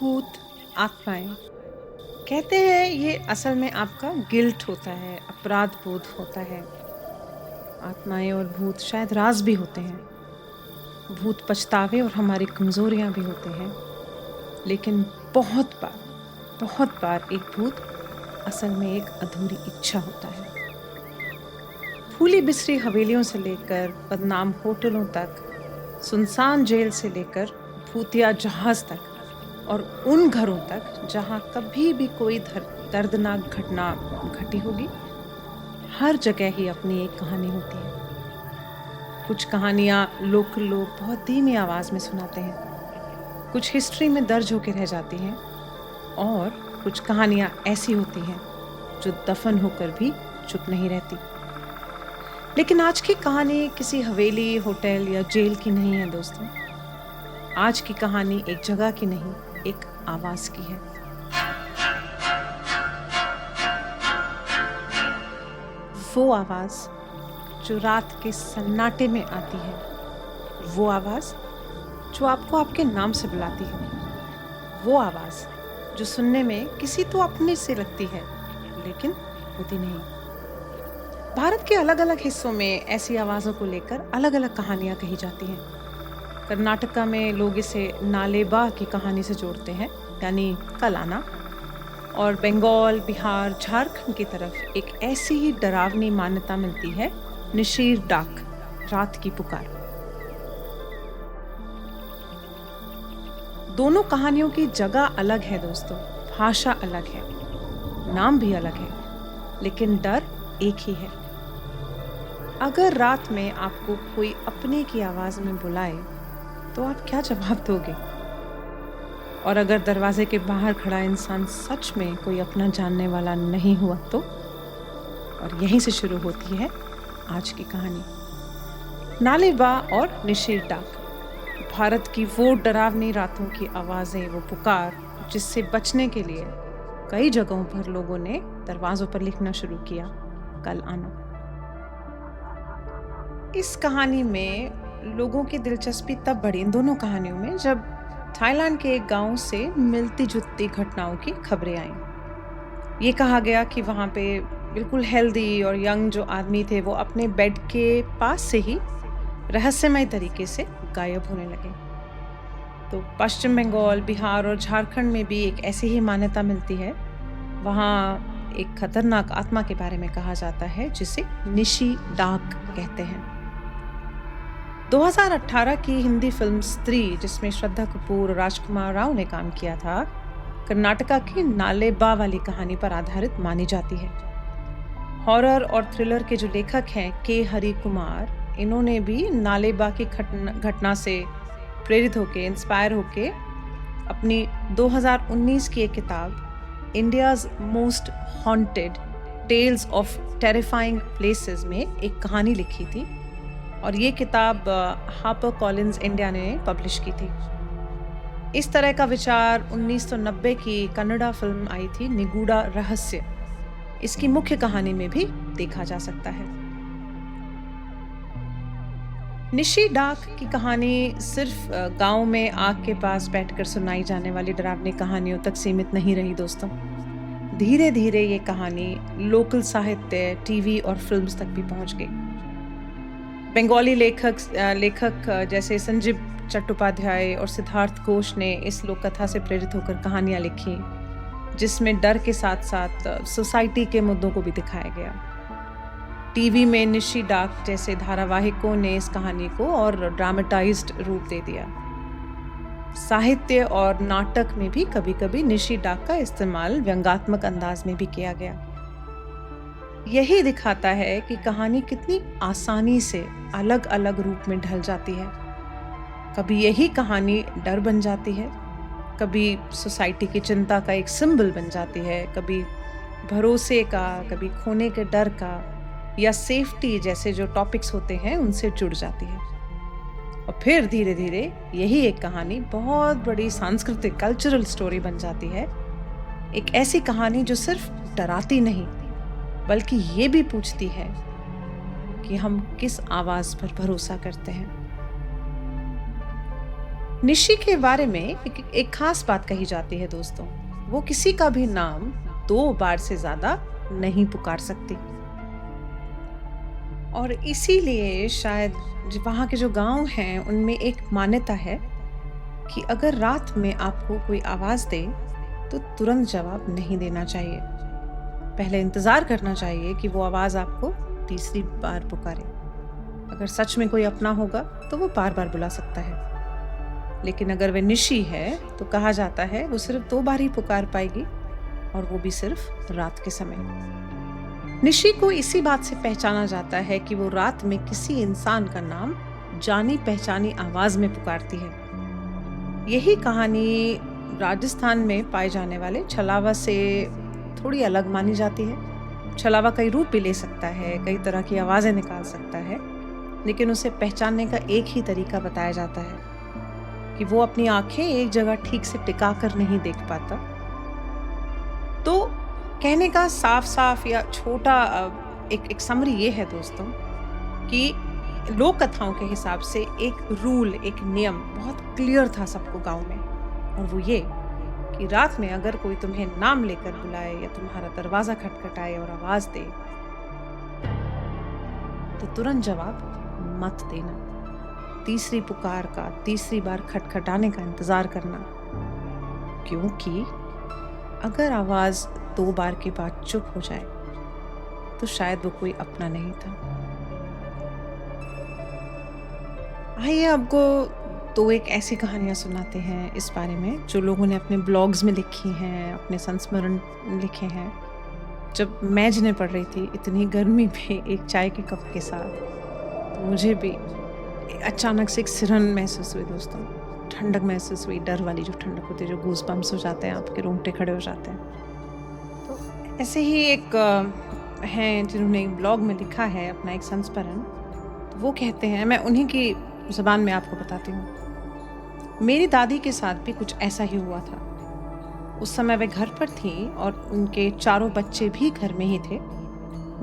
भूत, आत्माएँ कहते हैं ये असल में आपका गिल्ट होता है, अपराध बोध होता है। आत्माएँ और भूत शायद राज़ भी होते हैं। भूत पछतावे और हमारी कमज़ोरियाँ भी होते हैं। लेकिन बहुत बार एक भूत असल में एक अधूरी इच्छा होता है। फूली बिसरी हवेलियों से लेकर बदनाम होटलों तक, सुनसान जेल से लेकर भूतिया जहाज़ तक और उन घरों तक जहाँ कभी भी कोई दर्दनाक घटना घटी होगी, हर जगह ही अपनी एक कहानी होती है। कुछ कहानियाँ लोकल लोग बहुत धीमी आवाज़ में सुनाते हैं, कुछ हिस्ट्री में दर्ज होके रह जाती हैं और कुछ कहानियाँ ऐसी होती हैं जो दफन होकर भी चुप नहीं रहती। लेकिन आज की कहानी किसी हवेली, होटल या जेल की नहीं है दोस्तों। आज की कहानी एक जगह की नहीं, एक आवाज़ की है। वो आवाज़ जो रात के सन्नाटे में आती है, वो आवाज़ जो आपको आपके नाम से बुलाती है, वो आवाज़ जो सुनने में किसी तो अपने से लगती है, लेकिन होती नहीं। भारत के अलग-अलग हिस्सों में ऐसी आवाज़ों को लेकर अलग-अलग कहानियाँ कही जाती हैं। कर्नाटका में लोग इसे नालेबा की कहानी से जोड़ते हैं, यानी कल आना। और बंगाल, बिहार, झारखंड की तरफ एक ऐसी ही डरावनी मान्यता मिलती है, निशीर डाक, रात की पुकार। दोनों कहानियों की जगह अलग है दोस्तों, भाषा अलग है, नाम भी अलग है, लेकिन डर एक ही है। अगर रात में आपको कोई अपने की आवाज में बुलाए, तो आप क्या जवाब दोगे? और अगर दरवाजे के बाहर खड़ा इंसान सच में कोई अपना जानने वाला नहीं हुआ तो? और यहीं से शुरू होती है आज की कहानी। नालेबा और निशीर डाक, भारत की वो डरावनी रातों की आवाजें, वो पुकार जिससे बचने के लिए कई जगहों पर लोगों ने दरवाजों पर लिखना शुरू किया, कल आना। इस कहानी में लोगों की दिलचस्पी तब बढ़ी, इन दोनों कहानियों में, जब थाईलैंड के एक गांव से मिलती-जुलती घटनाओं की खबरें आईं। ये कहा गया कि वहाँ पे बिल्कुल हेल्दी और यंग जो आदमी थे, वो अपने बेड के पास से ही रहस्यमय तरीके से गायब होने लगे। तो पश्चिम बंगाल, बिहार और झारखंड में भी एक ऐसी ही मान्यता मिलती है। वहाँ एक खतरनाक आत्मा के बारे में कहा जाता है, जिसे निशी डाक कहते हैं। 2018 की हिंदी फिल्म स्त्री, जिसमें श्रद्धा कपूर और राजकुमार राव ने काम किया था, कर्नाटका की नालेबा वाली कहानी पर आधारित मानी जाती है। हॉरर और थ्रिलर के जो लेखक हैं के हरि कुमार, इन्होंने भी नालेबा की घटना से प्रेरित होके, इंस्पायर होके अपनी 2019 की एक किताब India's most haunted tales of terrifying places में एक कहानी लिखी थी, और ये किताब हापर कॉलिंस इंडिया ने पब्लिश की थी। इस तरह का विचार 1990 की कन्नड़ा फिल्म आई थी निगूढ़ा रहस्य, इसकी मुख्य कहानी में भी देखा जा सकता है। निशी डाक की कहानी सिर्फ गांव में आग के पास बैठकर सुनाई जाने वाली डरावनी कहानियों तक सीमित नहीं रही दोस्तों। धीरे धीरे ये कहानी लोकल साहित्य, टीवी और फिल्म्स तक भी पहुंच गई। बंगाली लेखक जैसे संजीव चट्टोपाध्याय और सिद्धार्थ घोष ने इस लोक कथा से प्रेरित होकर कहानियां लिखी, जिसमें डर के साथ साथ सोसाइटी के मुद्दों को भी दिखाया गया। टीवी में निशी डाक जैसे धारावाहिकों ने इस कहानी को और ड्रामेटाइज्ड रूप दे दिया। साहित्य और नाटक में भी कभी-कभी निशी डाक का इस्तेमाल व्यंग्यात्मक अंदाज में भी किया गया। यही दिखाता है कि कहानी कितनी आसानी से अलग-अलग रूप में ढल जाती है। कभी यही कहानी डर बन जाती है, कभी सोसाइटी की चिंता का एक सिंबल बन जाती है, कभी भरोसे का, कभी खोने के डर का, या सेफ्टी जैसे जो टॉपिक्स होते हैं उनसे जुड़ जाती है। और फिर धीरे धीरे यही एक कहानी बहुत बड़ी सांस्कृतिक कल्चरल स्टोरी बन जाती है। एक ऐसी कहानी जो सिर्फ डराती नहीं, बल्कि ये भी पूछती है कि हम किस आवाज पर भरोसा करते हैं। निशी के बारे में एक खास बात कही जाती है दोस्तों। वो किसी का भी नाम 2 बार से ज़्यादा नहीं पुकार सकती। और इसीलिए शायद वहाँ के जो गाँव हैं, उनमें एक मान्यता है कि अगर रात में आपको कोई आवाज़ दे, तो तुरंत जवाब नहीं देना चाहिए। पहले इंतज़ार करना चाहिए कि वो आवाज़ आपको तीसरी बार पुकारे। अगर सच में कोई अपना होगा, तो वो बार-बार बुला सकता है। लेकिन अगर वह निशी है, तो कहा जाता है वो सिर्फ 2 बार ही पुकार पाएगी, और वो भी सिर्फ रात के समय। निशी को इसी बात से पहचाना जाता है कि वो रात में किसी इंसान का नाम जानी-पहचानी आवाज़ में पुकारती है। यही कहानी राजस्थान में पाए जाने वाले छलावा से थोड़ी अलग मानी जाती है। छलावा कई रूप भी ले सकता है, कई तरह की आवाज़ें निकाल सकता है, लेकिन उसे पहचानने का एक ही तरीका बताया जाता है कि वो अपनी आंखें एक जगह ठीक से टिका कर नहीं देख पाता। तो कहने का साफ-साफ या छोटा एक समरी ये है दोस्तों कि लोक कथाओं के हिसाब से एक रूल, एक नियम बहुत क्लियर था सबको गाँव में, और वो ये कि रात में अगर कोई तुम्हें नाम लेकर बुलाए या तुम्हारा दरवाज़ा खटखटाए और आवाज़ दे, तो तुरंत जवाब मत देना। तीसरी पुकार का, तीसरी बार खटखटाने का इंतज़ार करना, क्योंकि अगर आवाज़ 2 बार के बाद चुप हो जाए, तो शायद वो कोई अपना नहीं था। आइए आपको 2 एक ऐसी कहानियाँ सुनाते हैं इस बारे में, जो लोगों ने अपने ब्लॉग्स में लिखी हैं, अपने संस्मरण लिखे हैं। जब मैं जिन्हें पढ़ रही थी इतनी गर्मी में एक चाय के कप के साथ, तो मुझे भी अचानक से एक सिरहन महसूस हुई दोस्तों। ठंडक महसूस हुई, डर वाली जो ठंडक होती है, जो गूज़ बम्प्स हो जाते हैं, आपके रोंगटे खड़े हो जाते हैं। तो ऐसे ही एक हैं जिन्होंने एक ब्लॉग में लिखा है अपना एक संस्मरण। तो वो कहते हैं, मैं उन्हीं की ज़बान में आपको बताती हूँ। मेरी दादी के साथ भी कुछ ऐसा ही हुआ था। उस समय वे घर पर थीं और उनके चारों बच्चे भी घर में ही थे।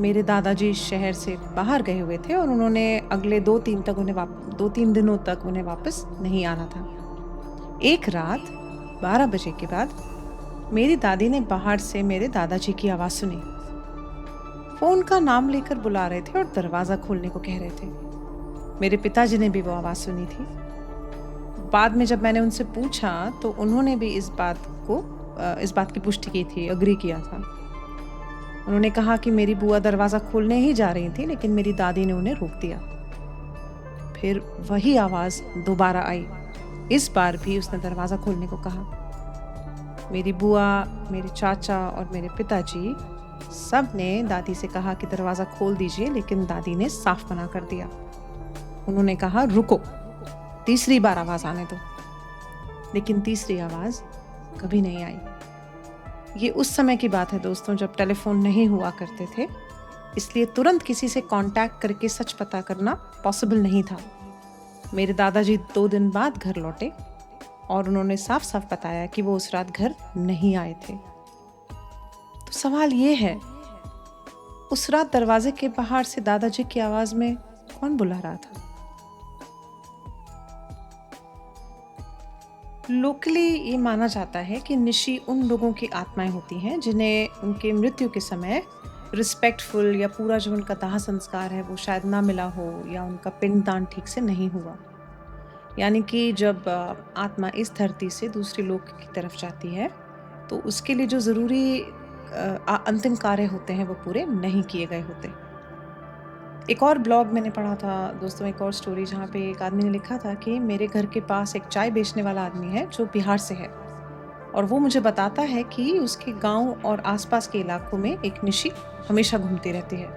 मेरे दादाजी शहर से बाहर गए हुए थे और उन्होंने अगले 2-3 दिनों तक उन्हें वापस नहीं आना था। एक रात 12 बजे के बाद मेरी दादी ने बाहर से मेरे दादाजी की आवाज़ सुनी। वो उनका नाम लेकर बुला रहे थे और दरवाज़ा खोलने को कह रहे थे। मेरे पिताजी ने भी वो आवाज़ सुनी थी। बाद में जब मैंने उनसे पूछा, तो उन्होंने भी इस बात की पुष्टि की थी, एग्री किया था। उन्होंने कहा कि मेरी बुआ दरवाज़ा खोलने ही जा रही थी, लेकिन मेरी दादी ने उन्हें रोक दिया। फिर वही आवाज़ दोबारा आई। इस बार भी उसने दरवाज़ा खोलने को कहा। मेरी बुआ, मेरे चाचा और मेरे पिताजी सब ने दादी से कहा कि दरवाज़ा खोल दीजिए, लेकिन दादी ने साफ मना कर दिया। उन्होंने कहा, रुको, तीसरी बार आवाज़ आने दो। लेकिन तीसरी आवाज़ कभी नहीं आई। ये उस समय की बात है दोस्तों, जब टेलीफोन नहीं हुआ करते थे, इसलिए तुरंत किसी से कांटेक्ट करके सच पता करना पॉसिबल नहीं था। मेरे दादाजी 2 दिन बाद घर लौटे और उन्होंने साफ साफ बताया कि वो उस रात घर नहीं आए थे। तो सवाल ये है, उस रात दरवाजे के बाहर से दादाजी की आवाज़ में कौन बुला रहा था? लोकली ये माना जाता है कि निशी उन लोगों की आत्माएं होती हैं जिन्हें उनके मृत्यु के समय रिस्पेक्टफुल या पूरा जो उनका दाह संस्कार है वो शायद ना मिला हो, या उनका पिंडदान ठीक से नहीं हुआ। यानी कि जब आत्मा इस धरती से दूसरे लोक की तरफ जाती है, तो उसके लिए जो ज़रूरी अंतिम कार्य होते हैं वो पूरे नहीं किए गए होते। एक और ब्लॉग मैंने पढ़ा था दोस्तों, एक और स्टोरी, जहाँ पे एक आदमी ने लिखा था कि मेरे घर के पास एक चाय बेचने वाला आदमी है जो बिहार से है, और वो मुझे बताता है कि उसके गांव और आसपास के इलाकों में एक निशी हमेशा घूमती रहती है।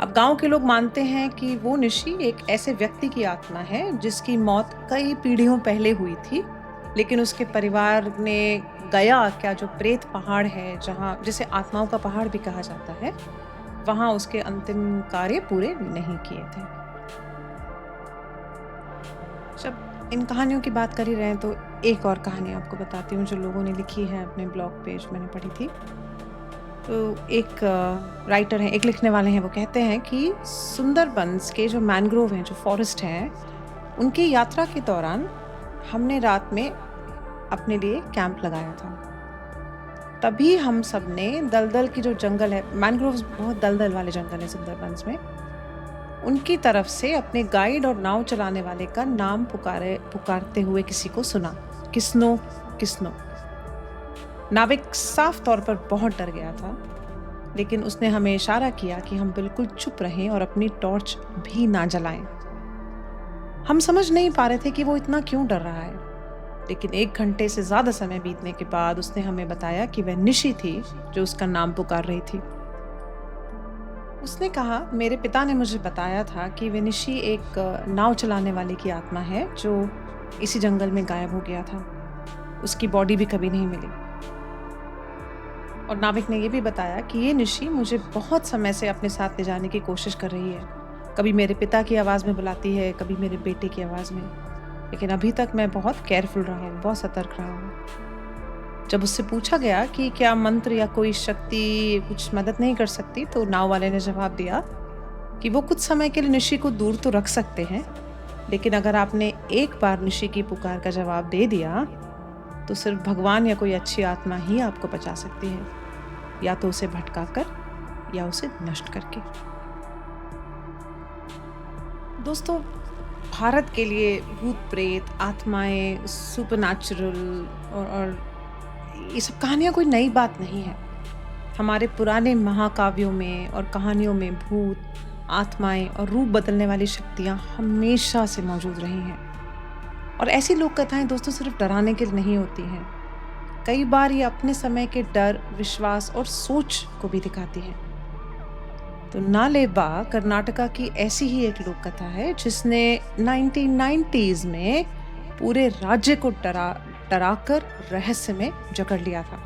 अब गांव के लोग मानते हैं कि वो निशी एक ऐसे व्यक्ति की आत्मा है जिसकी मौत कई पीढ़ियों पहले हुई थी, लेकिन उसके परिवार ने गया क्या, जो प्रेत पहाड़ है, जहाँ जिसे आत्माओं का पहाड़ भी कहा जाता है, वहाँ उसके अंतिम कार्य पूरे नहीं किए थे। जब इन कहानियों की बात कर ही रहे हैं, तो एक और कहानी आपको बताती हूँ जो लोगों ने लिखी है अपने ब्लॉग पेज, मैंने पढ़ी थी। तो एक राइटर हैं, एक लिखने वाले हैं, वो कहते हैं कि सुंदरबंस के जो मैनग्रोव हैं, जो फॉरेस्ट हैं, उनकी यात्रा के दौरान हमने रात में अपने लिए कैंप लगाया था। तभी हम सब ने दलदल की जो जंगल है, मैंग्रोव्स बहुत दलदल वाले जंगल है सुंदरबंस में, उनकी तरफ से अपने गाइड और नाव चलाने वाले का नाम पुकारते हुए किसी को सुना, किस्नो किस्नो। नाविक साफ तौर पर बहुत डर गया था, लेकिन उसने हमें इशारा किया कि हम बिल्कुल चुप रहें और अपनी टॉर्च भी ना जलाएं। हम समझ नहीं पा रहे थे कि वो इतना क्यों डर रहा है, लेकिन 1 घंटे से ज्यादा समय बीतने के बाद उसने हमें बताया कि वह निशी थी जो उसका नाम पुकार रही थी। उसने कहा, मेरे पिता ने मुझे बताया था कि वह निशी एक नाव चलाने वाले की आत्मा है जो इसी जंगल में गायब हो गया था। उसकी बॉडी भी कभी नहीं मिली। और नाविक ने यह भी बताया कि ये निशी मुझे बहुत समय से अपने साथ ले जाने की कोशिश कर रही है। कभी मेरे पिता की आवाज़ में बुलाती है, कभी मेरे बेटे की आवाज़ में, लेकिन अभी तक मैं बहुत केयरफुल रहा हूँ, बहुत सतर्क रहा हूँ। जब उससे पूछा गया कि क्या मंत्र या कोई शक्ति कुछ मदद नहीं कर सकती, तो नाव वाले ने जवाब दिया कि वो कुछ समय के लिए निशी को दूर तो रख सकते हैं, लेकिन अगर आपने एक बार निशी की पुकार का जवाब दे दिया तो सिर्फ भगवान या कोई अच्छी आत्मा ही आपको बचा सकती है, या तो उसे भटकाकर या उसे नष्ट करके। दोस्तों, भारत के लिए भूत प्रेत, आत्माएं, सुपरनैचुरल और ये सब कहानियाँ कोई नई बात नहीं है। हमारे पुराने महाकाव्यों में और कहानियों में भूत, आत्माएं और रूप बदलने वाली शक्तियाँ हमेशा से मौजूद रही हैं। और ऐसी लोक कथाएं दोस्तों सिर्फ डराने के लिए नहीं होती हैं। कई बार ये अपने समय के डर, विश्वास और सोच को भी दिखाती हैं। तो नालेबा कर्नाटका की ऐसी ही एक लोक कथा है जिसने 1990s में पूरे राज्य को डराकर रहस्य में जकड़ लिया था।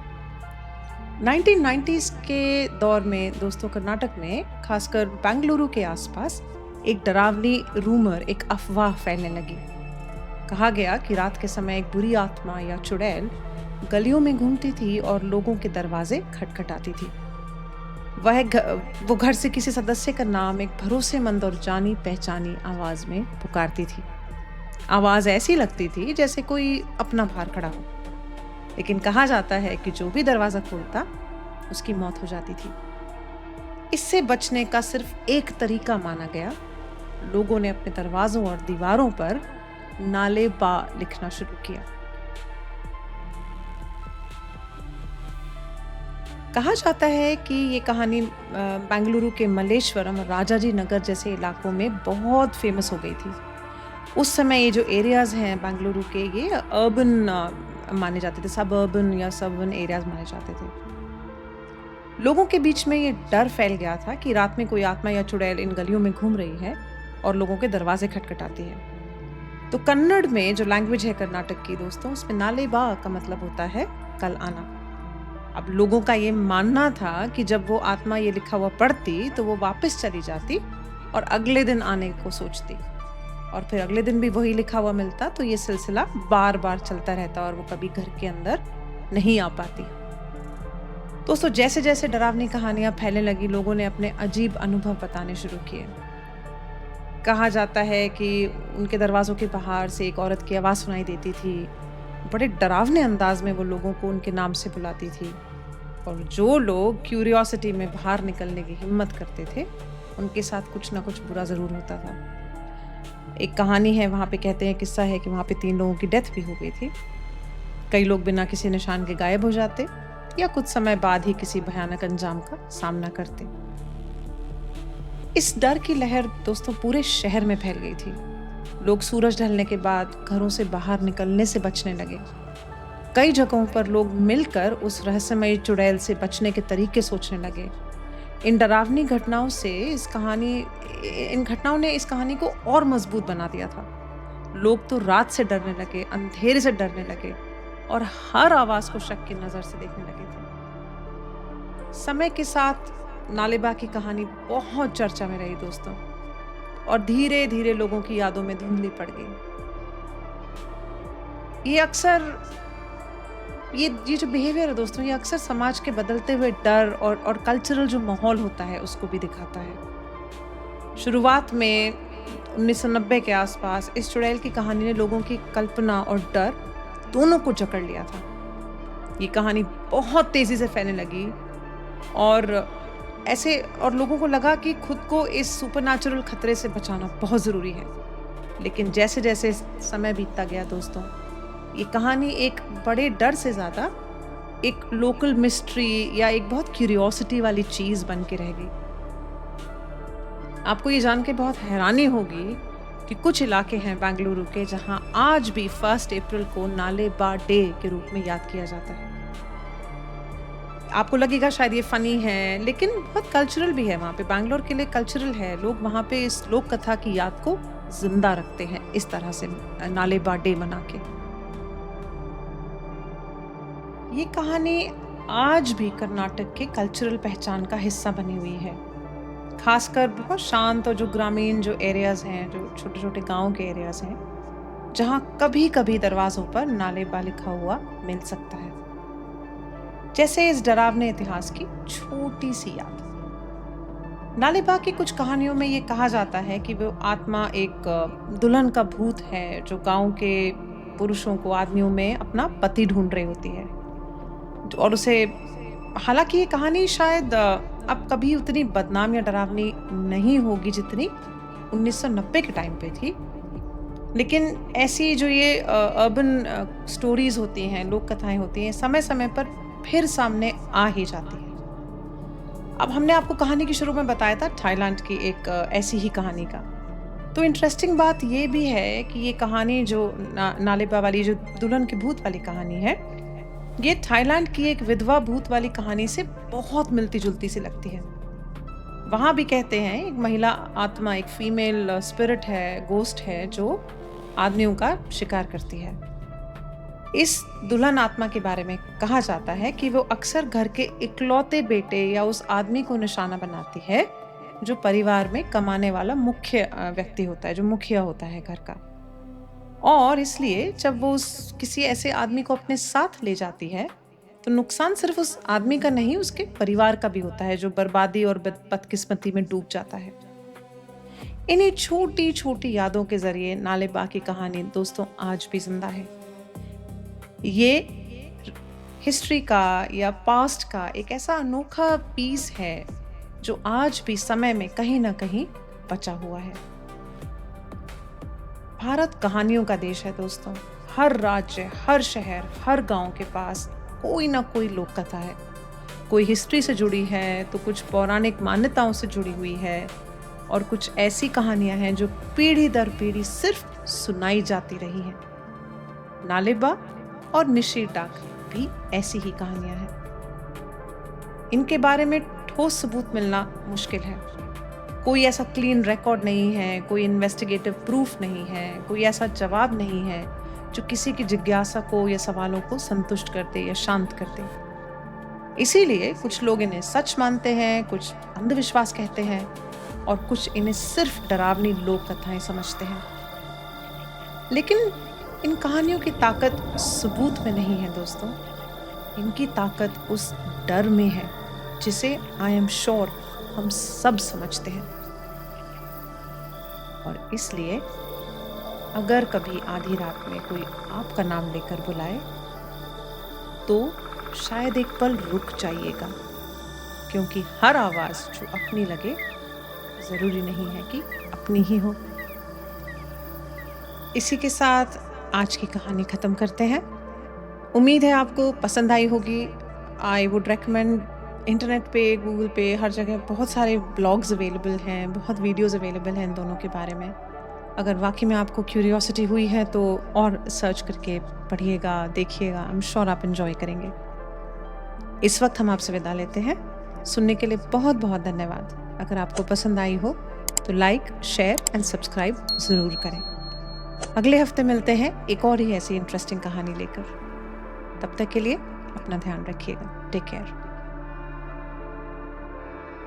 1990s के दौर में दोस्तों कर्नाटक में, खासकर बेंगलुरु के आसपास, एक डरावनी रूमर, एक अफवाह फैलने लगी। कहा गया कि रात के समय एक बुरी आत्मा या चुड़ैल गलियों में घूमती थी और लोगों के दरवाजे खटखटाती थी। वो घर से किसी सदस्य का नाम एक भरोसेमंद और जानी पहचानी आवाज में पुकारती थी। आवाज ऐसी लगती थी जैसे कोई अपना बाहर खड़ा हो, लेकिन कहा जाता है कि जो भी दरवाजा खोलता उसकी मौत हो जाती थी। इससे बचने का सिर्फ एक तरीका माना गया। लोगों ने अपने दरवाजों और दीवारों पर नालेबा लिखना शुरू किया। कहा जाता है कि ये कहानी बेंगलुरु के मल्लेश्वरम और राजाजी नगर जैसे इलाकों में बहुत फेमस हो गई थी। उस समय ये जो एरियाज हैं बेंगलुरु के, ये अर्बन माने जाते थे, सबअर्बन या सबवन एरियाज माने जाते थे। लोगों के बीच में ये डर फैल गया था कि रात में कोई आत्मा या चुड़ैल इन गलियों में घूम रही है और लोगों के दरवाजे खटखटाती है। तो कन्नड़ में जो लैंग्वेज है कर्नाटक की दोस्तों, उसमें नालेबा का मतलब होता है कल आना। अब लोगों का ये मानना था कि जब वो आत्मा ये लिखा हुआ पढ़ती तो वो वापस चली जाती और अगले दिन आने को सोचती, और फिर अगले दिन भी वही लिखा हुआ मिलता। तो ये सिलसिला बार बार चलता रहता और वो कभी घर के अंदर नहीं आ पाती। दोस्तों, जैसे जैसे डरावनी कहानियां फैलने लगी, लोगों ने अपने अजीब अनुभव बताने शुरू किए। कहा जाता है कि उनके दरवाजों के बाहर से एक औरत की आवाज़ सुनाई देती थी। बड़े डरावने अंदाज में वो लोगों को उनके नाम से बुलाती थी, और जो लोग क्यूरियोसिटी में बाहर निकलने की हिम्मत करते थे, उनके साथ कुछ ना कुछ बुरा ज़रूर होता था। एक कहानी है, वहाँ पे कहते हैं, किस्सा है कि वहाँ पे 3 लोगों की डेथ भी हो गई थी। कई लोग बिना किसी निशान के गायब हो जाते या कुछ समय बाद ही किसी भयानक अंजाम का सामना करते। इस डर की लहर दोस्तों पूरे शहर में फैल गई थी। लोग सूरज ढलने के बाद घरों से बाहर निकलने से बचने लगे। कई जगहों पर लोग मिलकर उस रहस्यमयी चुड़ैल से बचने के तरीके सोचने लगे। इन डरावनी घटनाओं ने इस कहानी को और मजबूत बना दिया था। लोग तो रात से डरने लगे, अंधेरे से डरने लगे और हर आवाज को शक की नजर से देखने लगे थे। समय के साथ नालेबा की कहानी बहुत चर्चा में रही दोस्तों, और धीरे धीरे लोगों की यादों में धुंधली पड़ गई। ये जो बिहेवियर है दोस्तों, ये अक्सर समाज के बदलते हुए डर और कल्चरल जो माहौल होता है उसको भी दिखाता है। शुरुआत में 1990 के आसपास इस चुड़ैल की कहानी ने लोगों की कल्पना और डर दोनों को जकड़ लिया था। ये कहानी बहुत तेज़ी से फैलने लगी और लोगों को लगा कि खुद को इस सुपरनैचुरल खतरे से बचाना बहुत ज़रूरी है। लेकिन जैसे-जैसे समय बीतता गया दोस्तों, ये कहानी एक बड़े डर से ज़्यादा एक लोकल मिस्ट्री या एक बहुत क्यूरियोसिटी वाली चीज़ बन के रह गई। आपको ये जान के बहुत हैरानी होगी कि कुछ इलाके हैं बेंगलुरु के जहां आज भी 1 अप्रैल को नाले बा डे के रूप में याद किया जाता है। आपको लगेगा शायद ये फनी है, लेकिन बहुत कल्चरल भी है। वहाँ पे बैंगलोर के लिए कल्चरल है। लोग वहाँ पे इस लोक कथा की याद को जिंदा रखते हैं इस तरह से नाले बा डे मना के। ये कहानी आज भी कर्नाटक के कल्चरल पहचान का हिस्सा बनी हुई है, खासकर बहुत शांत और जो ग्रामीण जो एरियाज हैं, जो छोटे छोटे गांव के एरियाज हैं, जहां कभी कभी दरवाजों पर नाले बा लिखा हुआ मिल सकता है। जैसे इस डरावने इतिहास की छोटी सी याद। नाले बा की कुछ कहानियों में ये कहा जाता है कि वो आत्मा एक दुल्हन का भूत है जो गांव के पुरुषों को, आदमियों में अपना पति ढूंढ रही होती है और उसे, हालांकि ये कहानी शायद अब कभी उतनी बदनाम या डरावनी नहीं होगी जितनी 1990 के टाइम पे थी, लेकिन ऐसी जो ये अर्बन स्टोरीज होती हैं, लोक कथाएं होती हैं, समय समय पर फिर सामने आ ही जाती है। अब हमने आपको कहानी के शुरू में बताया था थाईलैंड की एक ऐसी ही कहानी का। तो इंटरेस्टिंग बात ये भी है कि ये कहानी जो नाले बा वाली, जो दुल्हन के भूत वाली कहानी है, ये थाईलैंड की एक विधवा भूत वाली कहानी से बहुत मिलती जुलती सी लगती है। वहां भी कहते हैं एक महिला आत्मा, एक फीमेल स्पिरिट है, गोस्ट है, जो आदमियों का शिकार करती है। इस दुल्हन आत्मा के बारे में कहा जाता है कि वो अक्सर घर के इकलौते बेटे या उस आदमी को निशाना बनाती है जो परिवार में कमाने वाला मुख्य व्यक्ति होता है, जो मुखिया होता है घर का। और इसलिए जब वो किसी ऐसे आदमी को अपने साथ ले जाती है तो नुकसान सिर्फ उस आदमी का नहीं, उसके परिवार का भी होता है, जो बर्बादी और बदकिस्मती में डूब जाता है। इन्हीं छोटी छोटी यादों के जरिए नाले बा की कहानी दोस्तों आज भी जिंदा है। ये हिस्ट्री का या पास्ट का एक ऐसा अनोखा पीस है जो आज भी समय में कहीं ना कहीं बचा हुआ है। भारत कहानियों का देश है दोस्तों। हर राज्य, हर शहर, हर गांव के पास कोई ना कोई लोक कथा है। कोई हिस्ट्री से जुड़ी है तो कुछ पौराणिक मान्यताओं से जुड़ी हुई है, और कुछ ऐसी कहानियां हैं जो पीढ़ी दर पीढ़ी सिर्फ सुनाई जाती रही हैं। नाले बा और निशी डाक भी ऐसी ही कहानियां हैं। इनके बारे में ठोस सबूत मिलना मुश्किल है। कोई ऐसा क्लीन रिकॉर्ड नहीं है, कोई इन्वेस्टिगेटिव प्रूफ नहीं है, कोई ऐसा जवाब नहीं है जो किसी की जिज्ञासा को या सवालों को संतुष्ट कर दे या शांत कर दे। इसीलिए कुछ लोग इन्हें सच मानते हैं, कुछ अंधविश्वास कहते हैं, और कुछ इन्हें सिर्फ डरावनी लोक कथाएं समझते हैं। लेकिन इन कहानियों की ताकत सबूत में नहीं है दोस्तों, इनकी ताकत उस डर में है जिसे आई एम श्योर हम सब समझते हैं। और इसलिए अगर कभी आधी रात में कोई आपका नाम लेकर बुलाए तो शायद एक पल रुक जाइएगा, क्योंकि हर आवाज जो अपनी लगे जरूरी नहीं है कि अपनी ही हो। इसी के साथ आज की कहानी खत्म करते हैं। उम्मीद है आपको पसंद आई होगी। आई वुड रेकमेंड, इंटरनेट पे, गूगल पे, हर जगह बहुत सारे ब्लॉग्स अवेलेबल हैं, बहुत वीडियोस अवेलेबल हैं इन दोनों के बारे में। अगर वाकई में आपको क्यूरियोसिटी हुई है तो और सर्च करके पढ़िएगा, देखिएगा। आई एम श्योर आप एंजॉय करेंगे। इस वक्त हम आपसे विदा लेते हैं। सुनने के लिए बहुत बहुत धन्यवाद। अगर आपको पसंद आई हो तो लाइक, शेयर एंड सब्सक्राइब ज़रूर करें। अगले हफ्ते मिलते हैं एक और ही ऐसी इंटरेस्टिंग कहानी लेकर। तब तक के लिए अपना ध्यान रखिएगा। Take care.